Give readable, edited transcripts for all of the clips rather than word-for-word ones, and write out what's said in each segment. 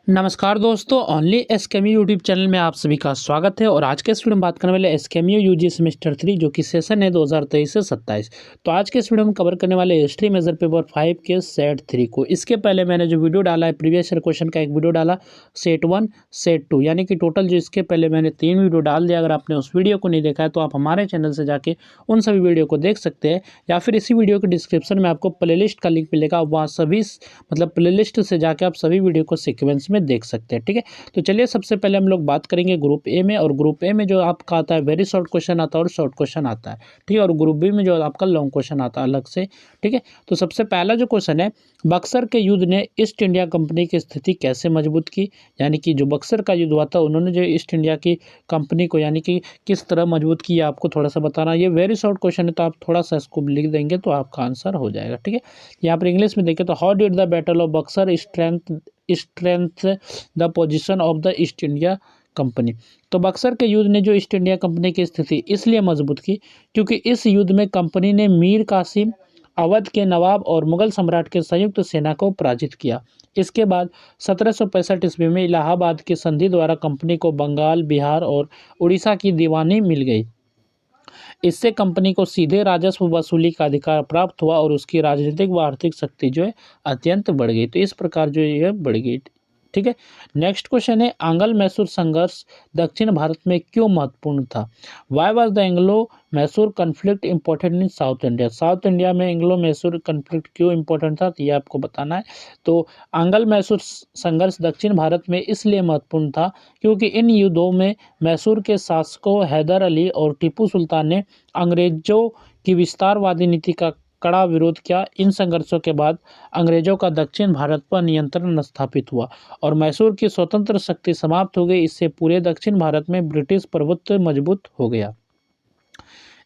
नमस्कार दोस्तों, only एसकेएमयू YouTube channel में आप सभी का स्वागत है। और आज के इस वीडियो में बात करने वाले एसकेएमयू यूजी सेमेस्टर 3 जो कि सेशन है 2023 से 27। तो आज के इस वीडियो में कवर करने वाले हिस्ट्री मेजर पेपर 5 के सेट 3 को। इसके पहले मैंने जो वीडियो डाला है, प्रीवियस ईयर क्वेश्चन का एक वीडियो डाला सेट 1 सेट 2, यानी कि टोटल जो इसके पहले मैंने 3 वीडियो डाल दिया। अगर आपने उस वीडियो को नहीं देखा है तो आप हमारे चैनल से जाके उन सभी वीडियो को देख सकते हैं, या फिर इसी वीडियो के डिस्क्रिप्शन में आपको प्ले लिस्ट का लिंक मिलेगा, वहाँ सभी प्ले लिस्ट से जाके आप सभी वीडियो को सिक्वेंस में देख सकते हैं। ठीक है, तो चलिए सबसे पहले हम लोग बात करेंगे ग्रुप ए में। और ग्रुप ए में जो आपका आता है वेरी शॉर्ट क्वेश्चन आता है और शॉर्ट क्वेश्चन आता है। ठीक है, और ग्रुप बी में जो आपका लॉन्ग क्वेश्चन आता है अलग से। ठीक है, तो सबसे पहला जो क्वेश्चन है, बक्सर के युद्ध ने ईस्ट इंडिया कंपनी की स्थिति कैसे मजबूत की। यानी कि जो बक्सर का युद्ध हुआ था, उन्होंने जो ईस्ट इंडिया की कंपनी को यानी कि किस तरह मजबूत किया, आपको थोड़ा सा बताना। ये वेरी शॉर्ट क्वेश्चन है, तो आप थोड़ा सा इसको लिख देंगे तो आपका आंसर हो जाएगा। ठीक है, यहाँ पर इंग्लिश में देखें तो how did the battle of Buxar strength the position of the East India company. तो बक्सर के युद्ध ने जो ईस्ट इंडिया कंपनी की स्थिति इसलिए मजबूत की क्योंकि इस युद्ध में कंपनी ने मीर कासिम, अवध के नवाब और मुगल सम्राट के संयुक्त सेना को पराजित किया। इसके बाद 1765 ईस्वी में इलाहाबाद की संधि द्वारा कंपनी को बंगाल, बिहार और उड़ीसा की दीवानी मिल गई। इससे कंपनी को सीधे राजस्व वसूली का अधिकार प्राप्त हुआ और उसकी राजनीतिक व आर्थिक शक्ति जो है अत्यंत बढ़ गई। तो इस प्रकार जो है बढ़ गई। ठीक है, नेक्स्ट क्वेश्चन है, आंग्ल मैसूर संघर्ष दक्षिण भारत में क्यों महत्वपूर्ण था। Why was the Anglo Mysore conflict important in south India. South India में एंग्लो मैसूर कन्फ्लिक्ट क्यों इंपॉर्टेंट था, तो ये आपको बताना है। तो आंग्ल मैसूर संघर्ष दक्षिण भारत में इसलिए महत्वपूर्ण था क्योंकि इन युद्धों में मैसूर के शासकों हैदर अली और टीपू सुल्तान ने अंग्रेजों की विस्तारवादी नीति का कड़ा विरोध किया। इन संघर्षों के बाद अंग्रेजों का दक्षिण भारत पर नियंत्रण स्थापित हुआ और मैसूर की स्वतंत्र शक्ति समाप्त हो गई। इससे पूरे दक्षिण भारत में ब्रिटिश प्रभुत्व मजबूत हो गया।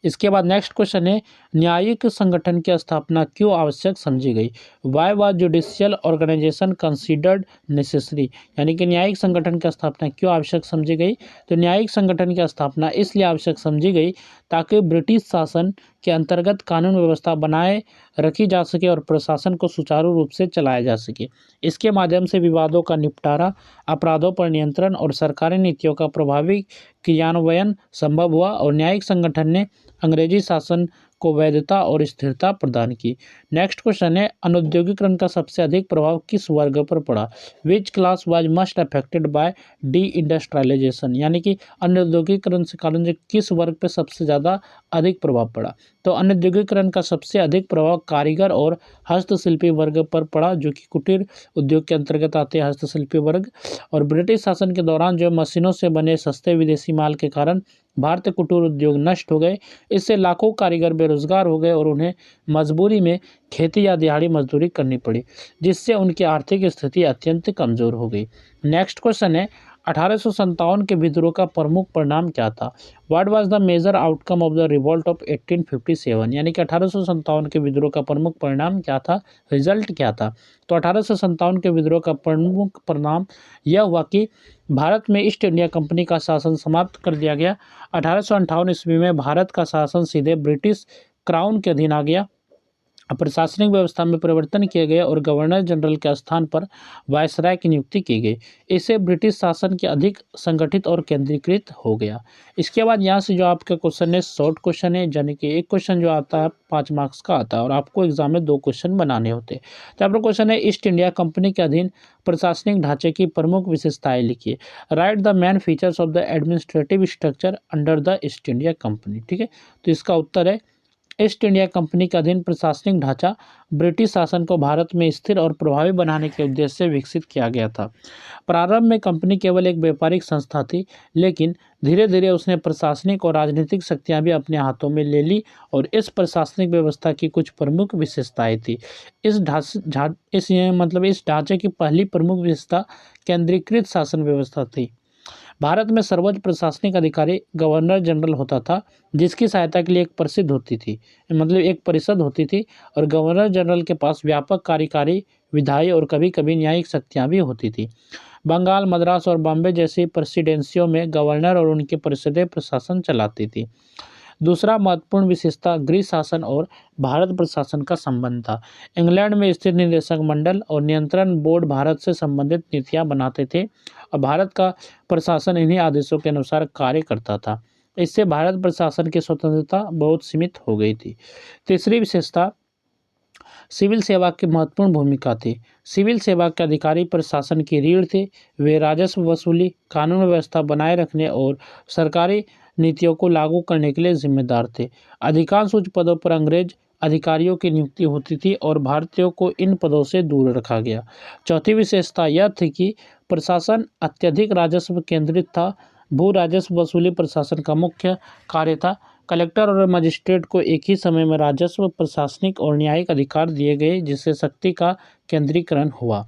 इसके बाद नेक्स्ट क्वेश्चन है, न्यायिक संगठन की स्थापना क्यों आवश्यक समझी गई। Why was judicial organisation considered necessary. यानी कि न्यायिक संगठन की स्थापना क्यों आवश्यक समझी गई। तो न्यायिक संगठन की स्थापना इसलिए आवश्यक समझी गई ताकि ब्रिटिश शासन के अंतर्गत कानून व्यवस्था बनाए रखी जा सके और प्रशासन को सुचारू रूप से चलाया जा सके। इसके माध्यम से विवादों का निपटारा, अपराधों पर नियंत्रण और सरकारी नीतियों का प्रभावी क्रियान्वयन संभव हुआ। और न्यायिक संगठन ने अंग्रेजी शासन को वैधता और स्थिरता प्रदान की। नेक्स्ट क्वेश्चन है, अनुद्योगीकरण का सबसे अधिक प्रभाव किस वर्ग पर पड़ा। Which class was must affected by deindustrialisation. यानी कि अनुद्योगीकरण से कारण जो किस वर्ग पर सबसे ज़्यादा अधिक प्रभाव पड़ा। तो अनुद्योगीकरण का सबसे अधिक प्रभाव कारीगर और हस्तशिल्पी वर्ग पर पड़ा, जो कि कुटीर उद्योग के अंतर्गत आते हैं हस्तशिल्पी वर्ग। और ब्रिटिश शासन के दौरान जो मशीनों से बने सस्ते विदेशी माल के कारण भारतीय कुटीर उद्योग नष्ट हो गए। इससे लाखों कारीगर बेरोजगार हो गए और उन्हें मजबूरी में खेती या दिहाड़ी मजदूरी करनी पड़ी, जिससे उनकी आर्थिक स्थिति अत्यंत कमजोर हो गई। नेक्स्ट क्वेश्चन है, 1857 के विद्रोह का प्रमुख परिणाम क्या था। What was the major outcome of the revolt of 1857। यानी कि 1857 के विद्रोह का प्रमुख परिणाम क्या था, रिजल्ट क्या था। तो 1857 के विद्रोह का प्रमुख परिणाम यह हुआ कि भारत में ईस्ट इंडिया कंपनी का शासन समाप्त कर दिया गया। 1858 ईस्वी में भारत का शासन सीधे ब्रिटिश क्राउन के अधीन आ गया। प्रशासनिक व्यवस्था में परिवर्तन किए गए और गवर्नर जनरल के स्थान पर वायसराय की नियुक्ति की गई। इससे ब्रिटिश शासन के अधिक संगठित और केंद्रीकृत हो गया। इसके बाद यहाँ से जो आपका क्वेश्चन है शॉर्ट क्वेश्चन है, यानी कि एक क्वेश्चन जो आता है 5 मार्क्स का आता है और आपको एग्जाम में 2 क्वेश्चन बनाने होते हैं। तो आपका क्वेश्चन है, ईस्ट इंडिया कंपनी के अधीन प्रशासनिक ढांचे की प्रमुख विशेषताएं लिखिए। Right the main features of the administrative structure under the East India company. ठीक है, तो इसका उत्तर है, ईस्ट इंडिया कंपनी के अधीन प्रशासनिक ढांचा ब्रिटिश शासन को भारत में स्थिर और प्रभावी बनाने के उद्देश्य से विकसित किया गया था। प्रारंभ में कंपनी केवल एक व्यापारिक संस्था थी, लेकिन धीरे धीरे उसने प्रशासनिक और राजनीतिक शक्तियां भी अपने हाथों में ले ली और इस प्रशासनिक व्यवस्था की कुछ प्रमुख विशेषताएं थी। इस ढांचे की पहली प्रमुख विशेषता केंद्रीकृत शासन व्यवस्था थी। भारत में सर्वोच्च प्रशासनिक अधिकारी गवर्नर जनरल होता था, जिसकी सहायता के लिए एक परिषद होती थी और गवर्नर जनरल के पास व्यापक कार्यकारी, विधायी और कभी कभी न्यायिक शक्तियाँ भी होती थी। बंगाल, मद्रास और बॉम्बे जैसी प्रेसिडेंसियों में गवर्नर और उनकी परिषदें प्रशासन चलाती थी। दूसरा महत्वपूर्ण विशेषता गृह शासन और भारत प्रशासन का संबंध था। इंग्लैंड में स्थित निदेशक मंडल और नियंत्रण बोर्ड भारत से संबंधित नीतियां बनाते थे और भारत का प्रशासन इन्हीं आदेशों के अनुसार कार्य करता था। इससे भारत प्रशासन की स्वतंत्रता बहुत सीमित हो गई थी। तीसरी विशेषता सिविल सेवा की महत्वपूर्ण भूमिका थी। सिविल सेवा के अधिकारी प्रशासन की रीढ़ थे। वे राजस्व वसूली, कानून व्यवस्था बनाए रखने और सरकारी नीतियों को लागू करने के लिए जिम्मेदार थे। अधिकांश उच्च पदों पर अंग्रेज अधिकारियों की नियुक्ति होती थी और भारतीयों को इन पदों से दूर रखा गया। चौथी विशेषता यह थी कि प्रशासन अत्यधिक राजस्व केंद्रित था। भू राजस्व वसूली प्रशासन का मुख्य कार्य था। कलेक्टर और मजिस्ट्रेट को एक ही समय में राजस्व, प्रशासनिक और न्यायिक अधिकार दिए गए, जिससे शक्ति का केंद्रीकरण हुआ।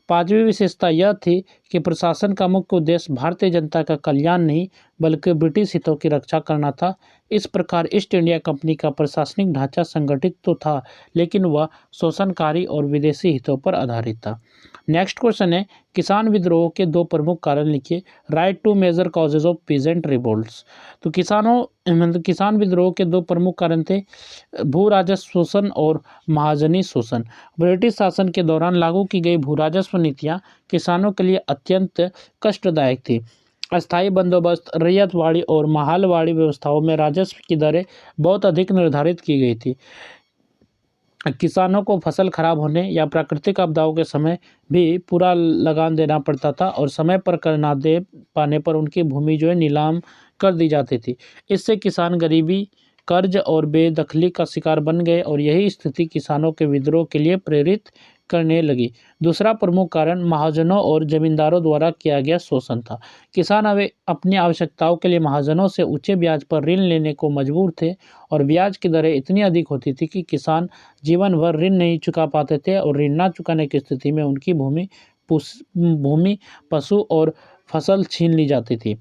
पांचवी विशेषता यह थी कि प्रशासन का मुख्य उद्देश्य भारतीय जनता का कल्याण नहीं बल्कि ब्रिटिश हितों की रक्षा करना था। इस प्रकार ईस्ट इंडिया कंपनी का प्रशासनिक ढांचा संगठित तो था, लेकिन वह शोषणकारी और विदेशी हितों पर आधारित था। नेक्स्ट क्वेश्चन है, किसान विद्रोह के दो प्रमुख कारण लिखिए। Write two major causes of peasant revolts. तो किसान विद्रोह के दो प्रमुख कारण थे, भू राजस्व शोषण और महाजनी शोषण। ब्रिटिश शासन के दौरान लागू की गई भू राजस्व नीतियाँ किसानों के लिए अत्यंत कष्टदायक थी। अस्थायी बंदोबस्त, रैयतवाड़ी और महालवाड़ी व्यवस्थाओं में राजस्व की दरें बहुत अधिक निर्धारित की गई थी। किसानों को फसल खराब होने या प्राकृतिक आपदाओं के समय भी पूरा लगान देना पड़ता था और समय पर कर ना दे पाने पर उनकी भूमि जो है नीलाम कर दी जाती थी। इससे किसान गरीबी, कर्ज और बेदखली का शिकार बन गए और यही स्थिति किसानों के विद्रोह के लिए प्रेरित करने लगी। दूसरा प्रमुख कारण महाजनों और जमींदारों द्वारा किया गया शोषण था। किसान अपनी आवश्यकताओं के लिए महाजनों से ऊंचे ब्याज पर ऋण लेने को मजबूर थे और ब्याज की दरें इतनी अधिक होती थी कि किसान जीवन भर ऋण नहीं चुका पाते थे और ऋण न चुकाने की स्थिति में उनकी भूमि, पशु और फसल छीन ली जाती थी।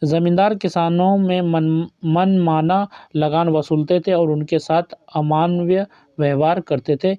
जमींदार किसानों में मनमाना लगान वसूलते थे और उनके साथ अमानवीय व्यवहार करते थे।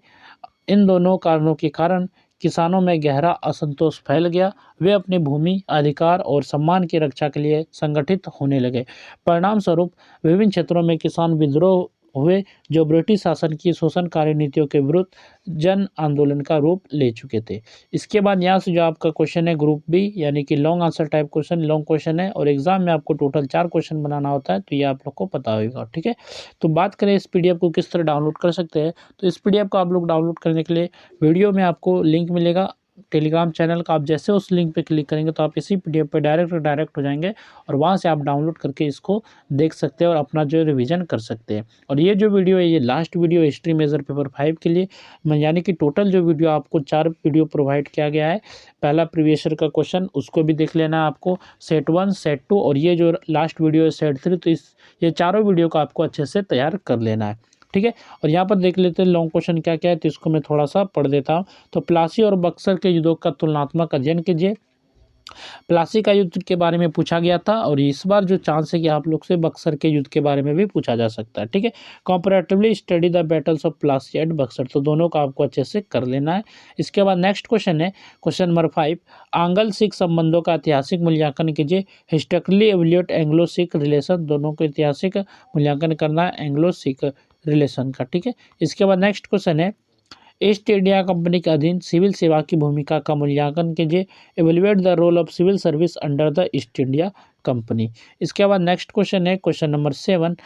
इन दोनों कारणों के कारण किसानों में गहरा असंतोष फैल गया। वे अपनी भूमि, अधिकार और सम्मान की रक्षा के लिए संगठित होने लगे। परिणाम स्वरूप विभिन्न क्षेत्रों में किसान विद्रोह हुए, जो ब्रिटिश शासन की शोषणकारी नीतियों के विरुद्ध जन आंदोलन का रूप ले चुके थे। इसके बाद यहाँ से जो आपका क्वेश्चन है ग्रुप बी, यानी कि long answer type question, long question है और एग्जाम में आपको टोटल 4 क्वेश्चन बनाना होता है, तो ये आप लोग को पता होगा। ठीक है, तो बात करें इस पीडीएफ को किस तरह डाउनलोड कर सकते हैं, तो इस पीडीएफ को आप लोग डाउनलोड करने के लिए वीडियो में आपको लिंक मिलेगा टेलीग्राम चैनल का। आप जैसे उस लिंक पे क्लिक करेंगे तो आप इसी पीडीएफ पे डायरेक्ट हो जाएंगे और वहाँ से आप डाउनलोड करके इसको देख सकते हैं और अपना जो रिवीजन कर सकते हैं। और ये जो वीडियो है, ये last video history major paper 5 के लिए, यानी कि टोटल जो वीडियो आपको 4 वीडियो प्रोवाइड किया गया है। पहला प्रीवियस ईयर का क्वेश्चन, उसको भी देख लेना है आपको, सेट 1, सेट 2 और ये जो लास्ट वीडियो है सेट 3। तो ये चारों वीडियो को आपको अच्छे से तैयार कर लेना है। ठीक है, और यहाँ पर देख लेते हैं लॉन्ग क्वेश्चन क्या क्या है, तो इसको मैं थोड़ा सा पढ़ देता हूँ। तो प्लासी और बक्सर के युद्धों का तुलनात्मक अध्ययन कीजिए। प्लासी का युद्ध के बारे में पूछा गया था और इस बार जो चांस है कि आप लोग से बक्सर के युद्ध के बारे में भी पूछा जा सकता है। ठीक है, comparatively study the battles of Plassey and Buxar, तो दोनों का आपको अच्छे से कर लेना है। इसके बाद नेक्स्ट क्वेश्चन है क्वेश्चन नंबर 5, आंग्ल सिख संबंधों का ऐतिहासिक मूल्यांकन कीजिए। हिस्टोरिकली एवल्यूएट एंग्लो सिख रिलेशन, दोनों को ऐतिहासिक मूल्यांकन करना है एंग्लो सिख रिलेशन का। ठीक है, इसके बाद नेक्स्ट क्वेश्चन है ईस्ट इंडिया कंपनी के अधीन सिविल सेवा की भूमिका का मूल्यांकन कीजिए। Evaluate the role of civil service under the East India Company. इसके बाद नेक्स्ट क्वेश्चन है क्वेश्चन नंबर 7,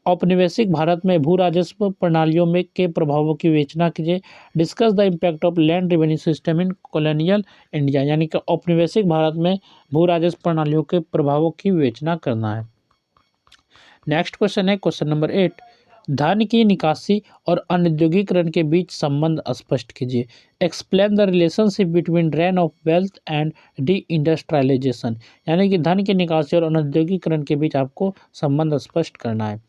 औपनिवेशिक भारत में भू राजस्व प्रणालियों में के प्रभावों की विवेचना कीजिए। Discuss the impact of land revenue system in colonial India, यानी कि औपनिवेशिक भारत में भू राजस्व प्रणालियों के प्रभावों की विवेचना करना है। नेक्स्ट क्वेश्चन है क्वेश्चन नंबर 8, धन की निकासी और अनौद्योगिकरण के बीच संबंध स्पष्ट कीजिए। Explain the relationship between drain of wealth and deindustrialisation, यानी कि धन की निकासी और अनौद्योगिकरण के बीच आपको संबंध स्पष्ट करना है।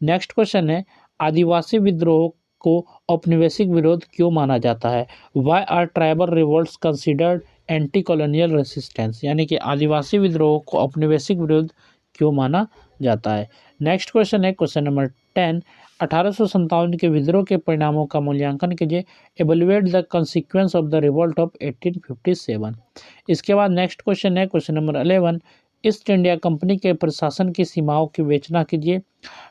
नेक्स्ट क्वेश्चन है आदिवासी विद्रोह को औपनिवेशिक विरोध क्यों माना जाता है। Why are tribal revolts considered anti colonial resistance, यानी कि आदिवासी विद्रोह को औपनिवेशिक विरोध क्यों माना जाता है। नेक्स्ट क्वेश्चन है क्वेश्चन नंबर 10, 1857 के विद्रोह के परिणामों का मूल्यांकन कीजिए। Evaluate the consequence of the revolt of 1857। इसके बाद नेक्स्ट क्वेश्चन है question number 11, east India Company के प्रशासन की सीमाओं की विवेचना कीजिए।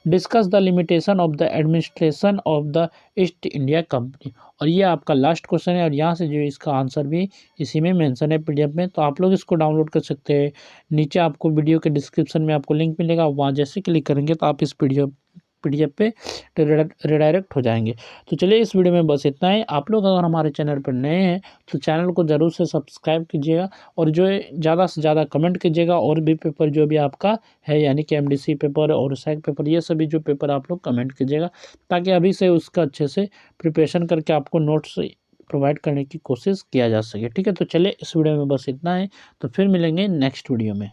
Discuss the limitation of the administration of the East India company. और ये आपका लास्ट क्वेश्चन है और यहाँ से जो इसका आंसर भी इसी में मेंशन है पीडीएफ में, तो आप लोग इसको डाउनलोड कर सकते हैं। नीचे आपको वीडियो के डिस्क्रिप्शन में आपको लिंक मिलेगा, वहाँ जैसे क्लिक करेंगे तो आप इस पीडीएफ पे रिडायरेक्ट हो जाएंगे। तो चलिए इस वीडियो में बस इतना ही। आप लोग अगर हमारे चैनल पर नए हैं तो चैनल को ज़रूर से सब्सक्राइब कीजिएगा और जो है ज़्यादा से ज़्यादा कमेंट कीजिएगा। और भी पेपर जो भी आपका है यानी कि एमडीसी पेपर और सैक पेपर, ये सभी जो पेपर आप लोग कमेंट कीजिएगा, ताकि अभी से उसका अच्छे से प्रिपरेशन करके आपको नोट्स प्रोवाइड करने की कोशिश किया जा सके। ठीक है, तो चलिए इस वीडियो में बस इतना है, तो फिर मिलेंगे नेक्स्ट वीडियो में।